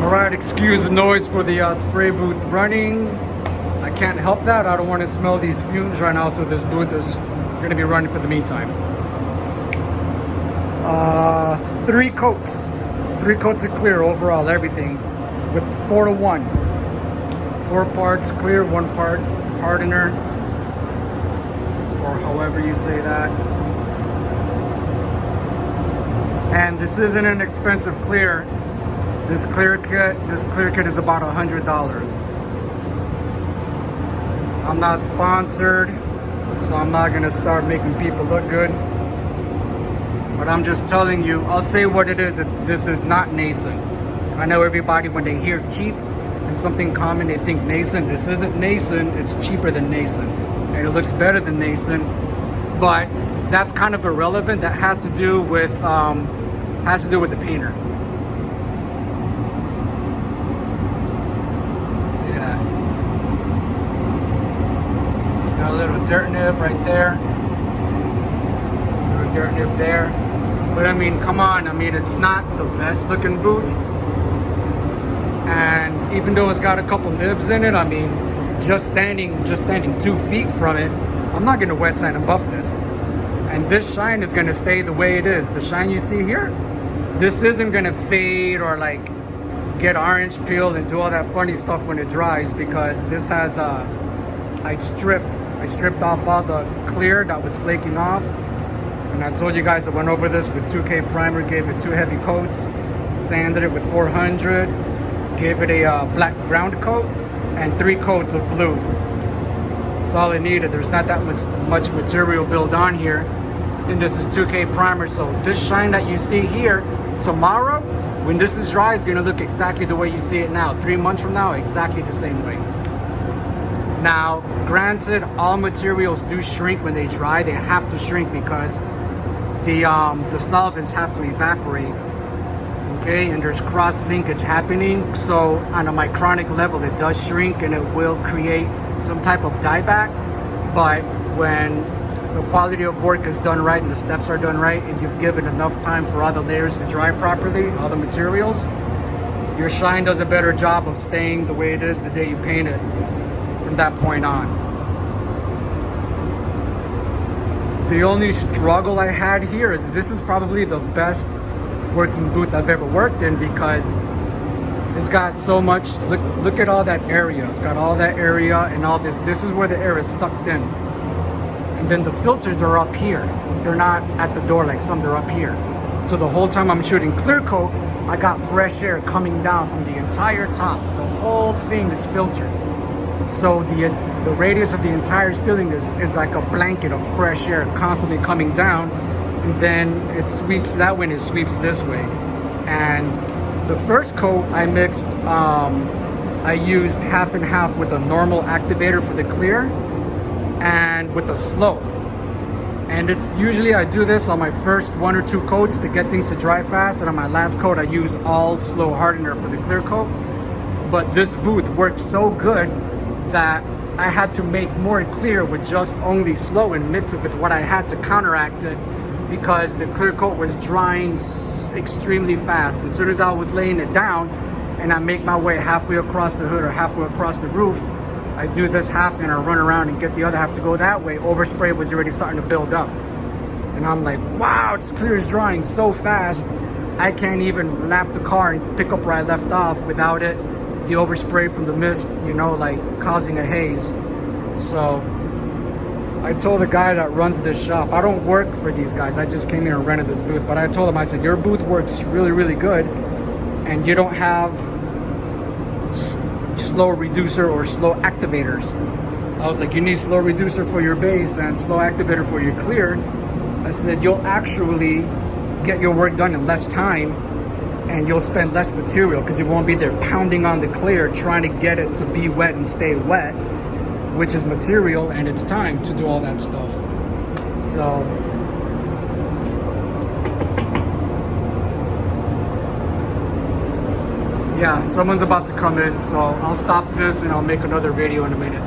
Alright, excuse the noise for the spray booth running. I can't help that. I don't want to smell these fumes right now, so this booth is going to be running for the meantime. 3 coats. 3 coats of clear overall, everything. With 4-to-1. 4 parts clear, 1 part hardener. Or however you say that. And this isn't an expensive clear. This clear kit is about $100. I'm not sponsored, so I'm not gonna start making people look good. But I'm just telling you, I'll say what it is. This is not nascent. I know everybody, when they hear cheap and something common, they think nascent. This isn't nascent, it's cheaper than nascent. And it looks better than nascent, but that's kind of irrelevant. That has to do with the painter. Got a little dirt nib right there. Little dirt nib there. But I mean, come on. I mean, it's not the best looking booth. And even though it's got a couple nibs in it, I mean, just standing 2 feet from it, I'm not gonna wet sand and buff this. And this shine is gonna stay the way it is. The shine you see here, this isn't gonna fade or like get orange peel and do all that funny stuff when it dries, because this has I stripped off all the clear that was flaking off. And I told you guys I went over this with 2K primer, gave it 2 heavy coats, sanded it with 400, gave it a black ground coat, and 3 coats of blue. That's all it needed. There's not that much material built on here. And this is 2K primer, so this shine that you see here, tomorrow, when this is dry, it's gonna look exactly the way you see it now. 3 months from now, exactly the same way. Now, granted, all materials do shrink when they dry. They have to shrink because the solvents have to evaporate. Okay, and there's cross linkage happening. So on a micronic level, it does shrink and it will create some type of dieback. But when the quality of work is done right and the steps are done right, and you've given enough time for all the layers to dry properly, all the materials, your shine does a better job of staying the way it is the day you paint it from that point on. The only struggle I had here is this is probably the best working booth I've ever worked in, because it's got so much, look at all that area. It's got all that area and all this. This is where the air is sucked in. And then the filters are up here. They're not at the door like some, they're up here. So the whole time I'm shooting clear coat, I got fresh air coming down from the entire top. The whole thing is filters. So the radius of the entire ceiling is like a blanket of fresh air constantly coming down, and then it sweeps that way and it sweeps this way. And the first coat I mixed, I used half and half with a normal activator for the clear and with a slow. And it's usually I do this on my first 1 or 2 coats to get things to dry fast, and on my last coat I use all slow hardener for the clear coat. But this booth worked so good that I had to make more clear with just only slow and mix it with what I had to counteract it, because the clear coat was drying extremely fast. As soon as I was laying it down and I make my way halfway across the hood or halfway across the roof, I do this half and I run around and get the other half to go that way. Overspray was already starting to build up. And I'm like, wow, this clear is drying so fast. I can't even lap the car and pick up where I left off without it, the overspray from the mist, you know, like causing a haze. So I told the guy that runs this shop, I don't work for these guys, I just came here and rented this booth, but I told him, I said, your booth works really, really good, and you don't have slow reducer or slow activators. I was like, you need slow reducer for your base and slow activator for your clear. I said, you'll actually get your work done in less time, and you'll spend less material because you won't be there pounding on the clear trying to get it to be wet and stay wet, which is material, and it's time to do all that stuff. So yeah, someone's about to come in, so I'll stop this and I'll make another video in a minute.